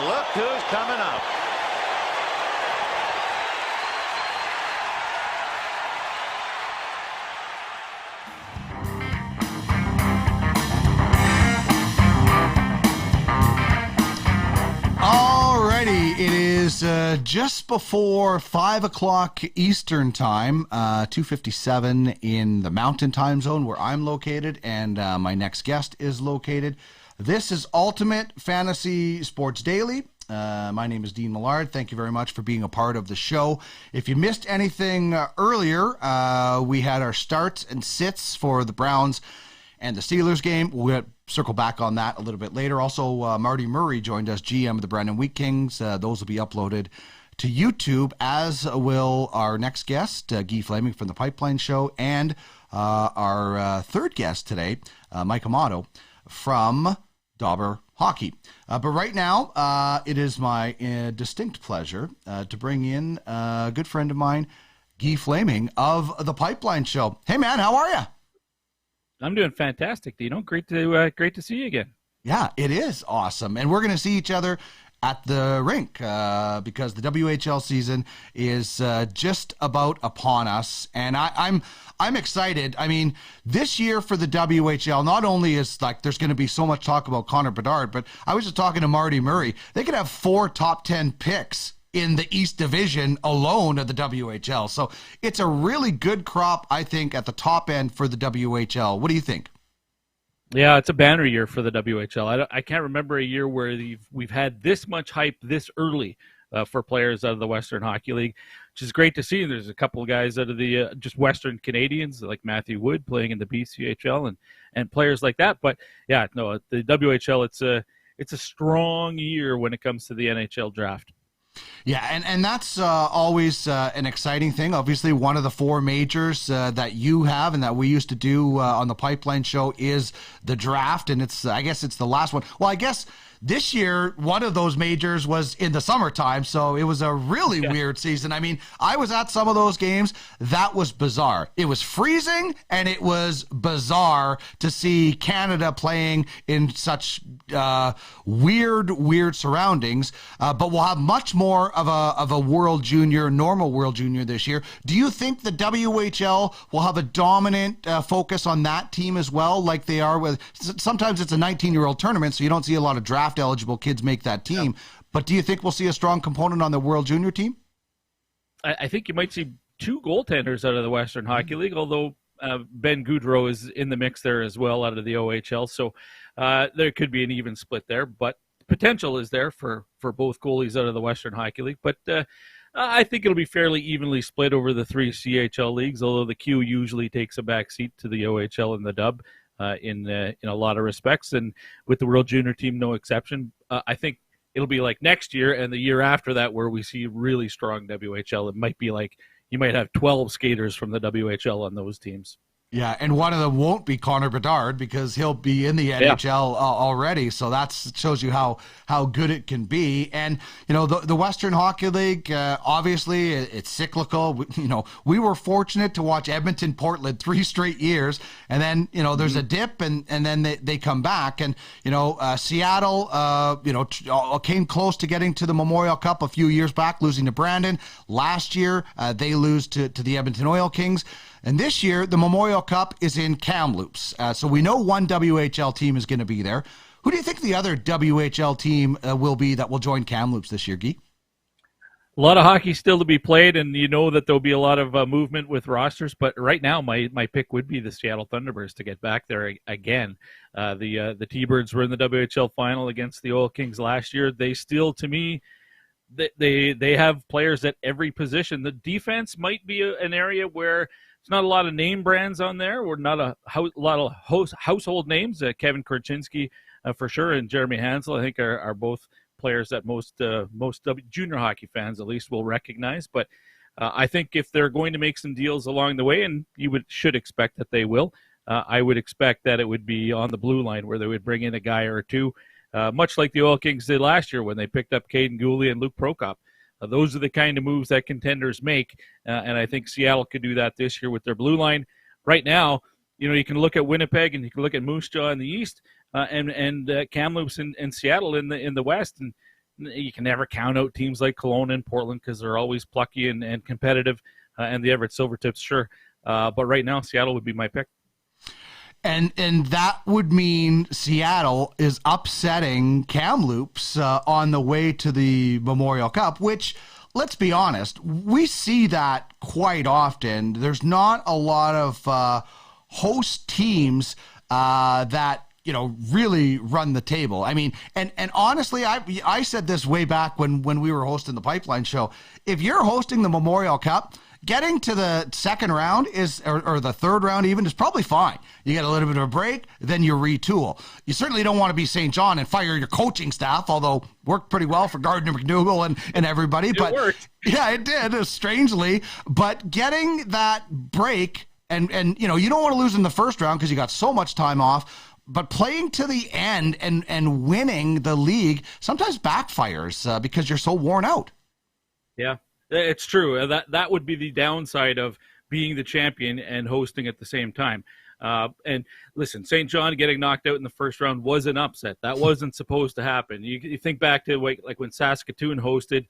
look who's coming up. Alrighty, it is just before 5 o'clock Eastern Time, 2:57 in the Mountain Time Zone where I'm located and my next guest is located. This is Ultimate Fantasy Sports Daily. My name is Dean Millard. Thank you very much for being a part of the show. If you missed anything earlier, we had our starts and sits for the Browns and the Steelers game. We'll circle back on that a little bit later. Also, Marty Murray joined us, GM of the Brandon Wheat Kings. Those will be uploaded to YouTube, as will our next guest, Guy Flaming from the Pipeline Show, and our third guest today, Mike Amato from Dauber Hockey. But right now, it is my distinct pleasure to bring in a good friend of mine, Guy Flaming of the Pipeline Show. Hey, man, how are you? I'm doing fantastic, Dino. Great to see you again. Yeah, it is awesome. And we're going to see each other at the rink because the WHL season is just about upon us. And I'm excited. I mean, this year for the WHL, not only is like there's going to be so much talk about Conor Bertard, but I was just talking to Marty Murray. They could have 4 top 10 picks in the East Division alone of the WHL. So it's a really good crop, I think, at the top end for the WHL. What do you think? Yeah, it's a banner year for the WHL. I can't remember a year where we've had this much hype this early for players out of the Western Hockey League, which is great to see. There's a couple of guys out of the just Western Canadians, like Matthew Wood, playing in the BCHL and players like that. But yeah, no, the WHL, it's a strong year when it comes to the NHL draft. Yeah, and that's always an exciting thing. Obviously, one of the 4 majors that you have and that we used to do on the Pipeline Show is the draft, and I guess it's the last one. Well, I guess this year, one of those majors was in the summertime, so it was a really weird season. I mean, I was at some of those games. That was bizarre. It was freezing, and it was bizarre to see Canada playing in such weird surroundings. But we'll have much more of a World Junior, normal World Junior this year. Do you think the WHL will have a dominant focus on that team as well, like they are with? Sometimes it's a 19-year-old tournament, so you don't see a lot of draft eligible kids make that team. Yeah. But do you think we'll see a strong component on the World Junior team? I think you might see 2 goaltenders out of the Western Hockey League, although Ben Goudreau is in the mix there as well out of the OHL. So there could be an even split there, but potential is there for both goalies out of the Western Hockey League. But I think it'll be fairly evenly split over the 3 CHL leagues, although the Q usually takes a back seat to the OHL and the Dub. In a lot of respects, and with the World Junior team, no exception. I think it'll be like next year and the year after that where we see really strong WHL. It might be like you might have 12 skaters from the WHL on those teams. Yeah, and one of them won't be Conor Bertard because he'll be in the NHL already. So that shows you how good it can be. And, you know, the Western Hockey League, obviously, it's cyclical. We were fortunate to watch Edmonton, Portland 3 straight years. And then, there's a dip and then they come back. And, Seattle, came close to getting to the Memorial Cup a few years back, losing to Brandon. Last year, they lose to the Edmonton Oil Kings. And this year, the Memorial Cup is in Kamloops. So we know one WHL team is going to be there. Who do you think the other WHL team will be that will join Kamloops this year, Guy? A lot of hockey still to be played, and you know that there'll be a lot of movement with rosters. But right now, my pick would be the Seattle Thunderbirds to get back there again. The T-Birds were in the WHL final against the Oil Kings last year. They still, to me, they have players at every position. The defense might be an area where it's not a lot of name brands on there, or not a lot of household names. Kevin Korchinski, for sure, and Jeremy Hansel, I think, are both players that most junior hockey fans at least will recognize. But I think if they're going to make some deals along the way, and you should expect that they will, I would expect that it would be on the blue line where they would bring in a guy or two, much like the Oil Kings did last year when they picked up Caden Gooley and Luke Prokop. Those are the kind of moves that contenders make, and I think Seattle could do that this year with their blue line. Right now, you can look at Winnipeg and you can look at Moose Jaw in the East, and Kamloops and Seattle in the West, and You can never count out teams like Kelowna and Portland because they're always plucky and competitive, and the Everett Silvertips, sure. But right now, Seattle would be my pick. And that would mean Seattle is upsetting Kamloops on the way to the Memorial Cup, which, let's be honest, we see that quite often. There's not a lot of host teams that really run the table. I mean, and honestly, I said this way back when we were hosting the Pipeline Show. If you're hosting the Memorial Cup, getting to the second round or the third round even is probably fine. You get a little bit of a break, then you retool. You certainly don't want to be St. John and fire your coaching staff, although worked pretty well for Gardner McDougall and everybody. But worked. Yeah, it did, strangely. But getting that break, and you don't want to lose in the first round because you got so much time off. But playing to the end and winning the league sometimes backfires because you're so worn out. Yeah. It's true. That would be the downside of being the champion and hosting at the same time. And listen, St. John getting knocked out in the first round was an upset. That wasn't supposed to happen. You think back to like when Saskatoon hosted,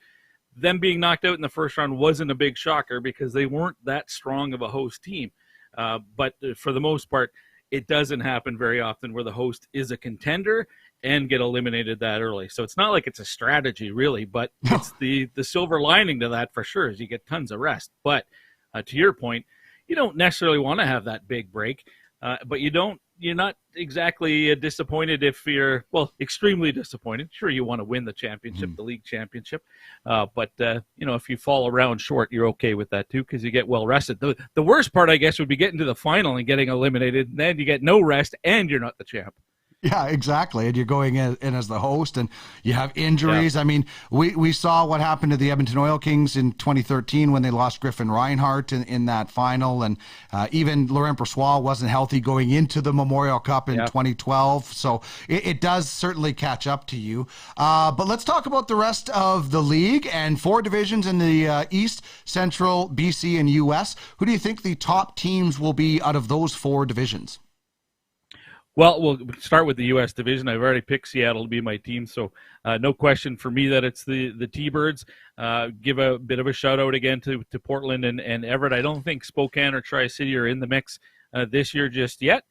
them being knocked out in the first round wasn't a big shocker because they weren't that strong of a host team. But for the most part, it doesn't happen very often where the host is a contender and get eliminated that early. So it's not like it's a strategy, really, but it's the silver lining to that for sure is you get tons of rest. But to your point, you don't necessarily want to have that big break, but you're not exactly disappointed if you're, extremely disappointed. Sure, you want to win the championship, the league championship, but if you fall around short, you're okay with that too because you get well rested. The worst part, I guess, would be getting to the final and getting eliminated, and then you get no rest and you're not the champ. Yeah, exactly. And you're going in as the host and you have injuries. Yeah. I mean, we saw what happened to the Edmonton Oil Kings in 2013 when they lost Griffin Reinhart in that final. And even Laurent Brossoit wasn't healthy going into the Memorial Cup in 2012. So it does certainly catch up to you. But let's talk about the rest of the league and 4 divisions in the East, Central, BC, and US. Who do you think the top teams will be out of those 4 divisions? Well, we'll start with the U.S. division. I've already picked Seattle to be my team, so no question for me that it's the T-Birds. Give a bit of a shout-out again to Portland and Everett. I don't think Spokane or Tri-City are in the mix this year just yet.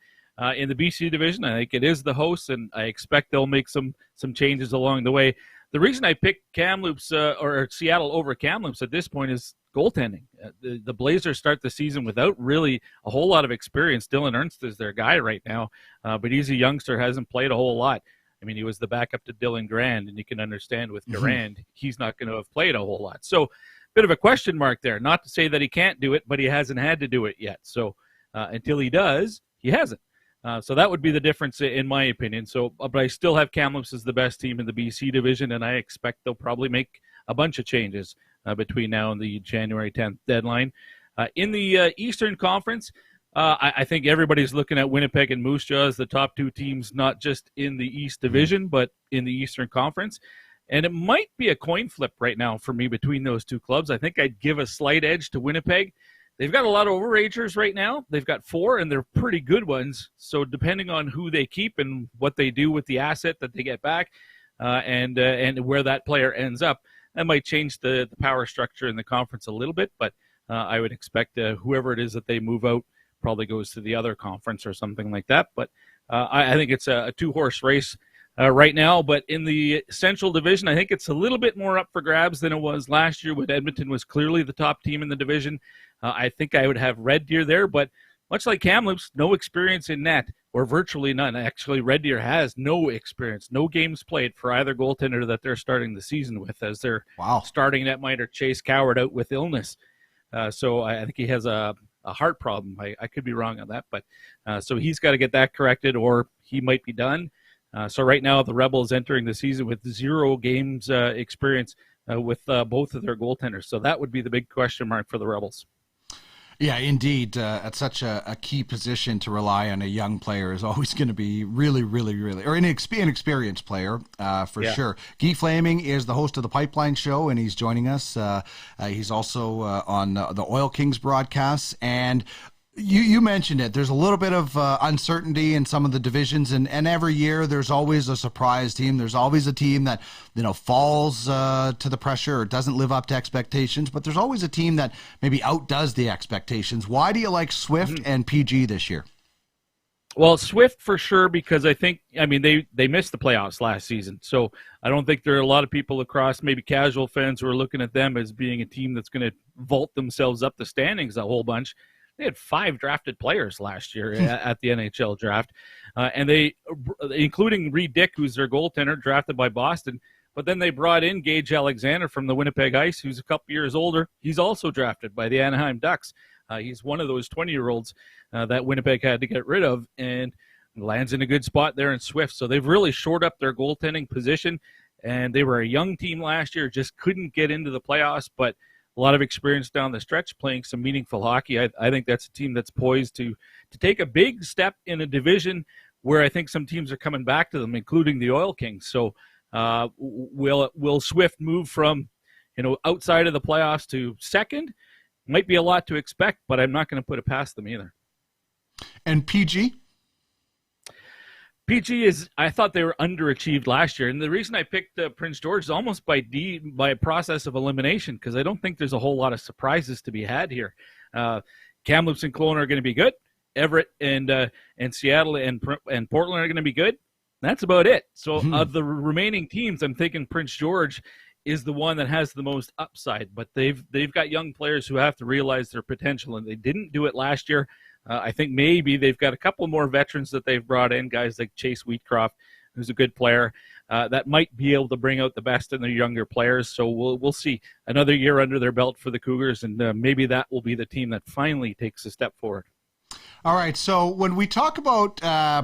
In the BC division, I think it is the hosts, and I expect they'll make some changes along the way. The reason I picked Kamloops or Seattle over Kamloops at this point is goaltending. The Blazers start the season without really a whole lot of experience. Dylan Ernst is their guy right now, but he's a youngster, hasn't played a whole lot. I mean, he was the backup to Dylan Grand, and you can understand with Grand, he's not going to have played a whole lot. So bit of a question mark there. Not to say that he can't do it, but he hasn't had to do it yet. So until he does, he hasn't. So that would be the difference in my opinion. So, but I still have Kamloops as the best team in the BC division, and I expect they'll probably make a bunch of changes between now and the January 10th deadline. In the Eastern Conference, I think everybody's looking at Winnipeg and Moose Jaw as the top 2 teams, not just in the East Division, but in the Eastern Conference. And it might be a coin flip right now for me between those 2 clubs. I think I'd give a slight edge to Winnipeg. They've got a lot of overagers right now. They've got 4, and they're pretty good ones. So depending on who they keep and what they do with the asset that they get back and where that player ends up, that might change the power structure in the conference a little bit. But I would expect whoever it is that they move out probably goes to the other conference or something like that. But I think it's a 2-horse race right now. But in the Central Division, I think it's a little bit more up for grabs than it was last year when Edmonton was clearly the top team in the division. I think I would have Red Deer there, but much like Kamloops, no experience in net, or virtually none. Actually, Red Deer has no experience, no games played for either goaltender that they're starting the season with, as their starting netminder Chase Coward out with illness. So I think he has a heart problem. I could be wrong on that, but so he's got to get that corrected, or he might be done. So right now, the Rebels entering the season with 0 games experience with both of their goaltenders. So that would be the big question mark for the Rebels. Yeah, indeed. At such a key position to rely on a young player is always going to be really, or an inexperienced player for sure. Guy Flaming is the host of the Pipeline Show, and he's joining us. He's also on the Oil Kings broadcasts. And You mentioned it. There's a little bit of uncertainty in some of the divisions, and every year there's always a surprise team. There's always a team that falls to the pressure or doesn't live up to expectations. But there's always a team that maybe outdoes the expectations. Why do you like Swift and PG this year? Well, Swift for sure, because they missed the playoffs last season, so I don't think there are a lot of people across maybe casual fans who are looking at them as being a team that's going to vault themselves up the standings a whole bunch. They had 5 drafted players last year at the NHL draft, and they, including Reed Dick, who's their goaltender, drafted by Boston. But then they brought in Gage Alexander from the Winnipeg Ice, who's a couple years older. He's also drafted by the Anaheim Ducks. He's one of those 20-year-olds that Winnipeg had to get rid of, and lands in a good spot there in Swift. So they've really shored up their goaltending position, and they were a young team last year, just couldn't get into the playoffs, but a lot of experience down the stretch playing some meaningful hockey. I think that's a team that's poised to take a big step in a division where I think some teams are coming back to them, including the Oil Kings. So will Swift move from outside of the playoffs to second? Might be a lot to expect, but I'm not going to put it past them either. And PG? PG I thought they were underachieved last year, and the reason I picked Prince George is almost by a process of elimination, because I don't think there's a whole lot of surprises to be had here. Kamloops and Kelowna are going to be good. Everett and Seattle and Portland are going to be good. That's about it. So of the remaining teams, I'm thinking Prince George is the one that has the most upside, but they've got young players who have to realize their potential, and they didn't do it last year. I think maybe they've got a couple more veterans that they've brought in, guys like Chase Wheatcroft, who's a good player, that might be able to bring out the best in their younger players. So we'll see. Another year under their belt for the Cougars, and maybe that will be the team that finally takes a step forward. All right, so when we talk about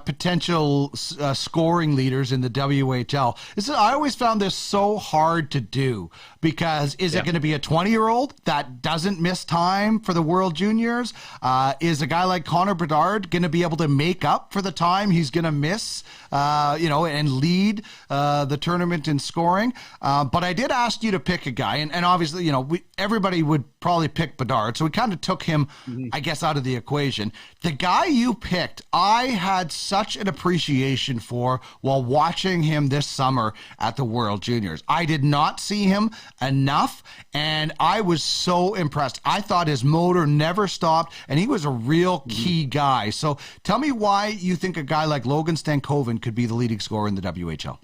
potential scoring leaders in the WHL, I always found this so hard to do, because is it going to be a 20-year-old that doesn't miss time for the World Juniors? Is a guy like Conor Bertard going to be able to make up for the time he's going to miss, and lead the tournament in scoring? But I did ask you to pick a guy, and obviously, everybody would probably pick Bedard, so we kind of took him, I guess, out of the equation. The guy you picked, I had such an appreciation for while watching him this summer at the World Juniors. I did not see him enough, and I was so impressed. I thought his motor never stopped, and he was a real key guy. So tell me why you think a guy like Logan Stankovan could be the leading scorer in the WHL.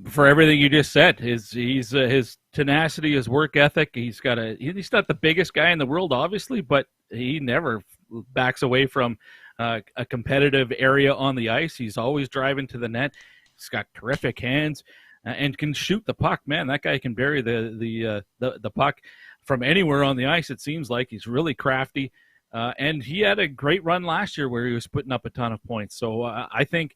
For everything you just said, his tenacity, his work ethic. He's not the biggest guy in the world, obviously, but he never backs away from a competitive area on the ice. He's always driving to the net. He's got terrific hands and can shoot the puck. Man, that guy can bury the puck from anywhere on the ice. It seems like he's really crafty, and he had a great run last year where he was putting up a ton of points. So I think.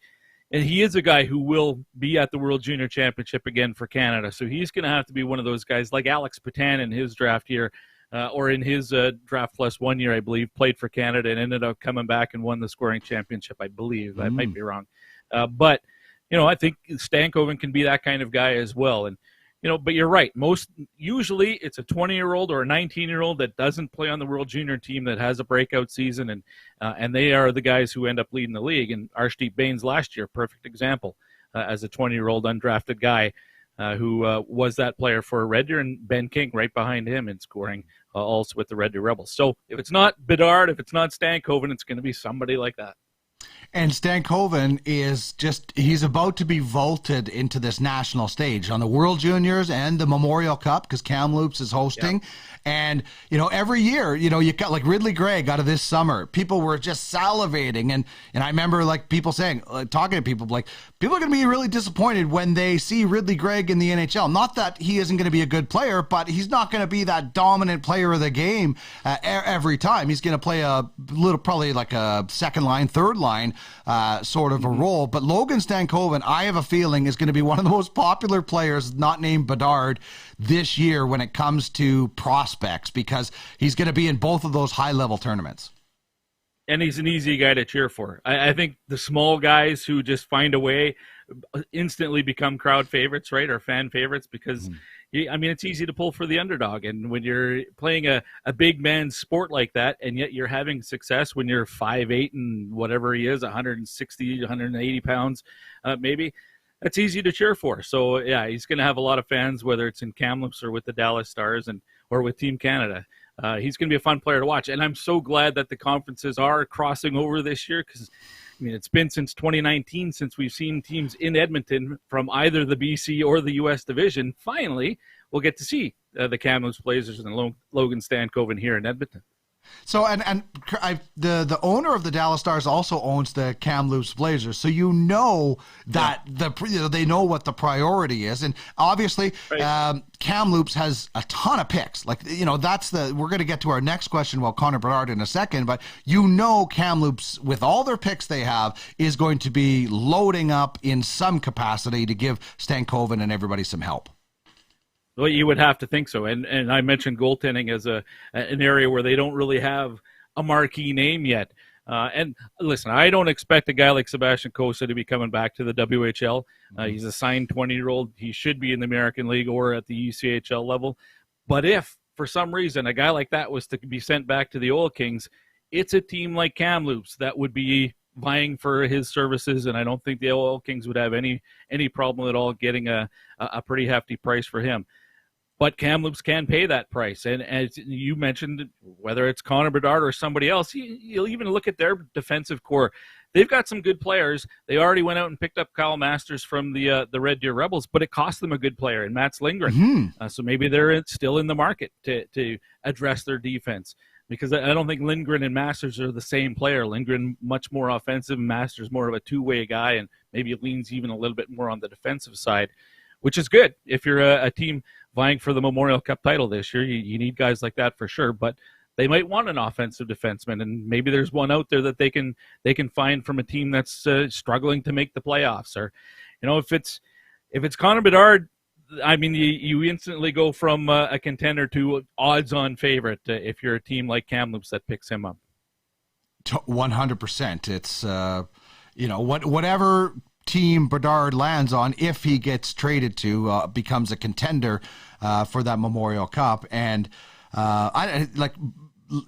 And he is a guy who will be at the World Junior Championship again for Canada. So he's going to have to be one of those guys like Alex Patan in his draft year, or in his draft plus 1 year, I believe, played for Canada and ended up coming back and won the scoring championship, I believe. I might be wrong. But I think Stankovan can be that kind of guy as well. And, but you're right. Usually it's a 20-year-old or a 19-year-old that doesn't play on the World Junior team that has a breakout season, and they are the guys who end up leading the league. And Arshdeep Bains last year, perfect example, as a 20-year-old undrafted guy who was that player for Red Deer, and Ben King right behind him in scoring, also with the Red Deer Rebels. So if it's not Bedard, if it's not Stankovan, it's going to be somebody like that. And Stankovan he's about to be vaulted into this national stage on the World Juniors and the Memorial Cup, because Kamloops is hosting. Yep. And, every year, you got like Ridley Gregg out of this summer. People were just salivating. And I remember people saying, talking to people, people are going to be really disappointed when they see Ridley Gregg in the NHL. Not that he isn't going to be a good player, but he's not going to be that dominant player of the game every time. He's going to play probably like a second line, third line sort of a role. But Logan Stankovan, I have a feeling, is going to be one of the most popular players not named Bedard this year when it comes to prospects, because he's going to be in both of those high-level tournaments. And he's an easy guy to cheer for. I think the small guys who just find a way instantly become crowd favorites, right, or fan favorites, because it's easy to pull for the underdog. And when you're playing a big man's sport like that, and yet you're having success when you're 5'8" and whatever he is, 160, 180 pounds, maybe, that's easy to cheer for. So, yeah, he's going to have a lot of fans, whether it's in Kamloops or with the Dallas Stars or with Team Canada. He's going to be a fun player to watch. And I'm so glad that the conferences are crossing over this year, because it's been since 2019 since we've seen teams in Edmonton from either the BC or the U.S. division. Finally, we'll get to see the Kamloops Blazers and Logan Stankovan here in Edmonton. So, the owner of the Dallas Stars also owns the Kamloops Blazers, so that they know what the priority is, and obviously, right. Kamloops has a ton of picks. We're going to get to our next question about Conor Bertard in a second, but Kamloops, with all their picks they have, is going to be loading up in some capacity to give Stankovan and everybody some help. Well, you would have to think so. And I mentioned goaltending as an area where they don't really have a marquee name yet. And listen, I don't expect a guy like Sebastian Cossa to be coming back to the WHL. He's a signed 20-year-old. He should be in the American League or at the UCHL level. But if, for some reason, a guy like that was to be sent back to the Oil Kings, it's a team like Kamloops that would be vying for his services, and I don't think the Oil Kings would have any problem at all getting a pretty hefty price for him. But Kamloops can pay that price. And as you mentioned, whether it's Conor Bertard or somebody else, you'll even look at their defensive core. They've got some good players. They already went out and picked up Kyle Masters from the Red Deer Rebels, but it cost them a good player, and Mats Lindgren. So maybe they're still in the market to address their defense, because I don't think Lindgren and Masters are the same player. Lindgren much more offensive, Masters more of a two-way guy, and maybe leans even a little bit more on the defensive side, which is good if you're a team vying for the Memorial Cup title this year. You need guys like that for sure, but they might want an offensive defenseman, and maybe there's one out there that they can find from a team that's struggling to make the playoffs. Or, if it's Conor Bertard, you instantly go from a contender to odds-on favorite if you're a team like Kamloops that picks him up. 100%. It's whatever team Bertard lands on, if he gets traded to, becomes a contender for that Memorial Cup. And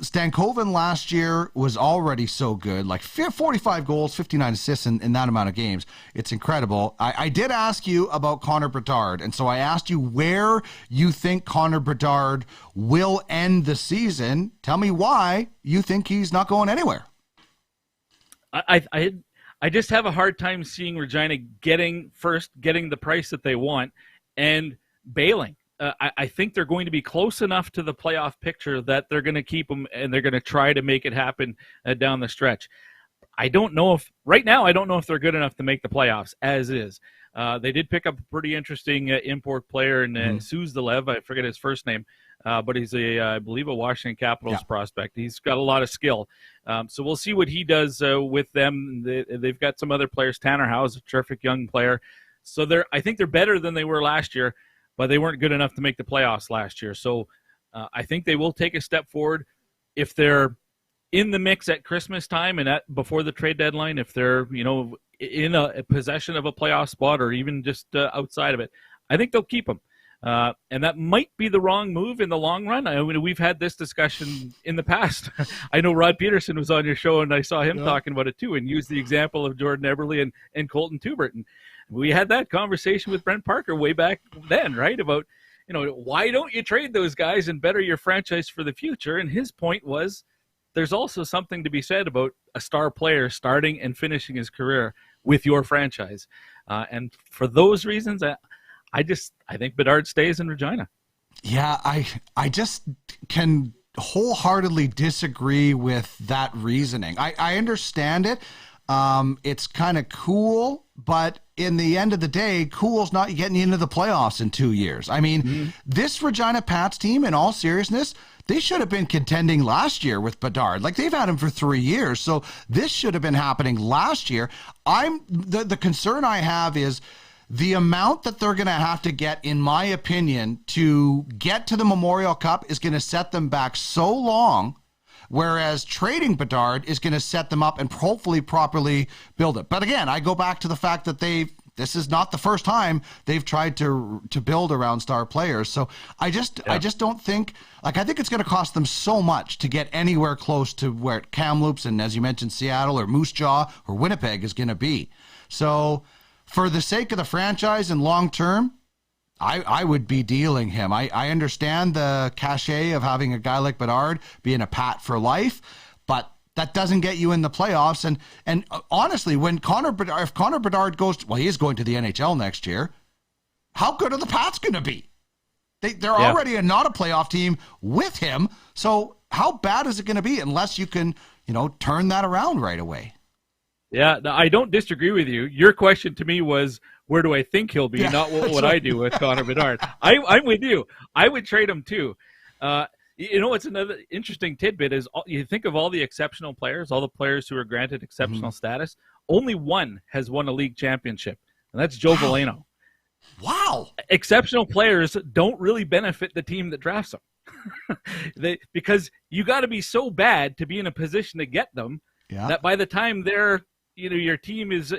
Stankovan last year was already so good, 45 goals, 59 assists in that amount of games. It's incredible. I did ask you about Conor Bertard, and so I asked you where you think Conor Bertard will end the season. Tell me why you think he's not going anywhere. I just have a hard time seeing Regina getting the price that they want and bailing. I think they're going to be close enough to the playoff picture that they're going to keep them, and they're going to try to make it happen down the stretch. Right now I don't know if they're good enough to make the playoffs as is. They did pick up a pretty interesting import player in Suzdalev. I forget his first name, but he's I believe a Washington Capitals prospect. He's got a lot of skill. So we'll see what he does with them. They've got some other players. Tanner Howe's a terrific young player. So I think they're better than they were last year, but they weren't good enough to make the playoffs last year. So I think they will take a step forward if they're in the mix at Christmas time and before the trade deadline. If they're in a possession of a playoff spot or even just outside of it, I think they'll keep them. And that might be the wrong move in the long run. We've had this discussion in the past. I know Rod Peterson was on your show, and I saw him talking about it too, and used the example of Jordan Eberle and Colton Tubert. And we had that conversation with Brent Parker way back then, right? About, why don't you trade those guys and better your franchise for the future? And his point was, there's also something to be said about a star player starting and finishing his career with your franchise. And for those reasons, I think Bedard stays in Regina. Yeah, I just can wholeheartedly disagree with that reasoning. I understand it. It's kind of cool, but in the end of the day, cool's not getting into the playoffs in 2 years. This Regina Pats team, in all seriousness, they should have been contending last year with Bedard. They've had him for 3 years, so this should have been happening last year. The concern I have is the amount that they're going to have to get, in my opinion, to get to the Memorial Cup is going to set them back so long, whereas trading Bedard is going to set them up and hopefully properly build it. But again, I go back to the fact that they've this is not the first time they've tried to build around star players. So I just don't think, like, I think it's going to cost them so much to get anywhere close to where Kamloops and, as you mentioned, Seattle or Moose Jaw or Winnipeg is going to be. So for the sake of the franchise and long term, I would be dealing him. I understand the cachet of having a guy like Bertard being a pat for life, but that doesn't get you in the playoffs. And honestly, when if Conor Bertard goes, well, he is going to the NHL next year, how good are the Pats going to be? They're already not a playoff team with him. So how bad is it going to be unless you can, turn that around right away? Yeah, I don't disagree with you. Your question to me was, where do I think he'll be, not what I do with Conor Bertard. I'm with you. I would trade him too. What's another interesting tidbit is you think of all the exceptional players, all the players who are granted exceptional status, only one has won a league championship, and that's Joe Veleno. Wow. Exceptional players don't really benefit the team that drafts them. Because you got to be so bad to be in a position to get them that by the time they're, your team is,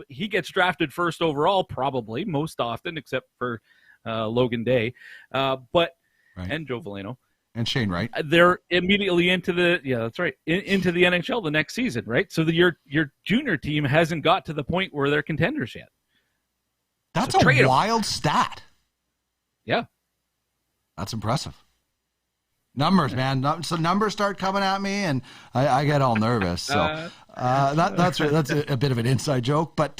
he gets drafted first overall, probably, most often, except for Logan Day, and Joe Veleno. And Shane Wright. They're immediately into the into the NHL the next season, right? So your junior team hasn't got to the point where they're contenders yet. That's a wild stat. Yeah. That's impressive. Numbers, man. So numbers start coming at me, and I get all nervous. So that's a bit of an inside joke, but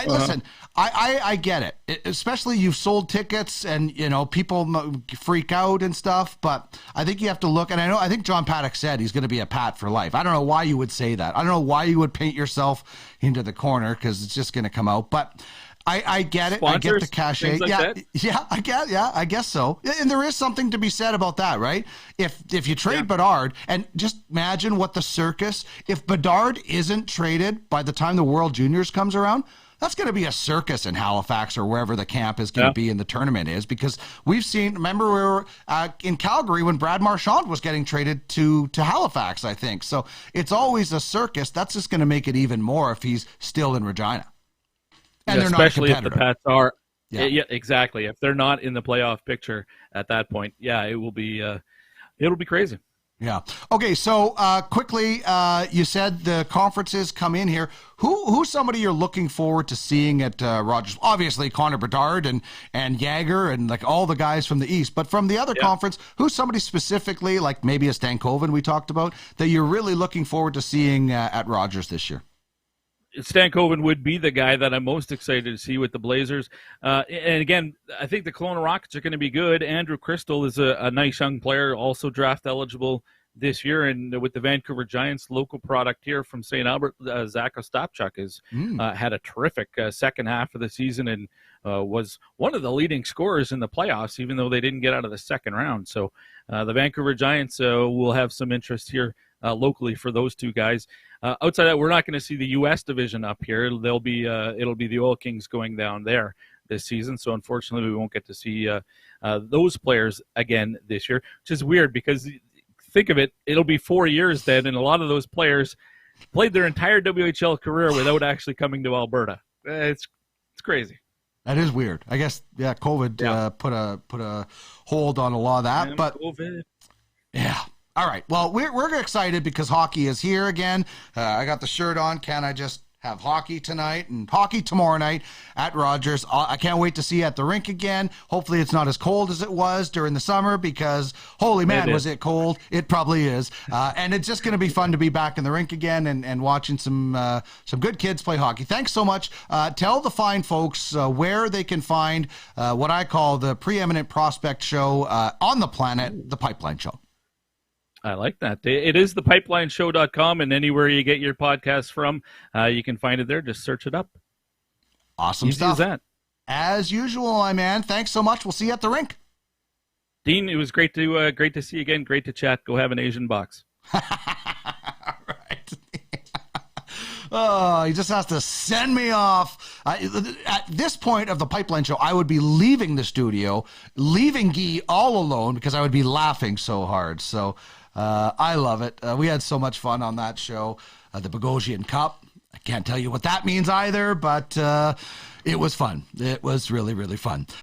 listen, I get it. Especially you've sold tickets, and people freak out and stuff. But I think you have to look, and I think John Paddock said he's going to be a Pat for life. I don't know why you would say that. I don't know why you would paint yourself into the corner, because it's just going to come out, but. I get it. Sponsors, I get the cachet. Like I guess so. And there is something to be said about that, right? If you trade Bertard, and just imagine what the circus, if Bertard isn't traded by the time the World Juniors comes around, that's going to be a circus in Halifax or wherever the camp is going to be in the tournament is, because we've seen, remember we were in Calgary when Brad Marchand was getting traded to Halifax, I think. So it's always a circus. That's just going to make it even more if he's still in Regina. And especially if the Pats are, exactly. If they're not in the playoff picture at that point, it will be, it'll be crazy. Yeah. Okay. So quickly, you said the conferences come in here. Who's somebody you're looking forward to seeing at Rogers? Obviously, Conor Bertard and Jagger and like all the guys from the East. But from the other conference, who's somebody specifically, like maybe a Stankovan we talked about, that you're really looking forward to seeing at Rogers this year? Stankovan would be the guy that I'm most excited to see with the Blazers. And again, I think the Kelowna Rockets are going to be good. Andrew Crystal is a nice young player, also draft eligible this year. And with the Vancouver Giants, local product here from St. Albert, Zach Ostapchuk has had a terrific second half of the season and was one of the leading scorers in the playoffs, even though they didn't get out of the second round. So the Vancouver Giants will have some interest here locally for those two guys. Outside that, we're not going to see the U.S. division up here. It'll be the Oil Kings going down there this season. So unfortunately, we won't get to see those players again this year, which is weird because think of it, it'll be 4 years then, and a lot of those players played their entire WHL career without actually coming to Alberta. It's crazy. That is weird. I guess COVID put a hold on a lot of that, but COVID. Yeah. All right. Well, we're excited because hockey is here again. I got the shirt on. Can I just have hockey tonight and hockey tomorrow night at Rogers? I can't wait to see you at the rink again. Hopefully it's not as cold as it was during the summer because, holy man, was it cold. It probably is. And it's just going to be fun to be back in the rink again and watching some good kids play hockey. Thanks so much. Tell the fine folks where they can find what I call the preeminent prospect show on the planet, The Pipeline Show. I like that. It is thepipelineshow.com, and anywhere you get your podcasts from, you can find it there. Just search it up. Awesome Easy stuff. As that. As usual, my man. Thanks so much. We'll see you at the rink. Dean, it was great to see you again. Great to chat. Go have an Asian box. All right. Oh, he just has to send me off. At this point of the Pipeline Show, I would be leaving the studio, leaving Guy all alone because I would be laughing so hard. So I love it. We had so much fun on that show, the Bogosian Cup. I can't tell you what that means either, but it was fun. It was really, really fun.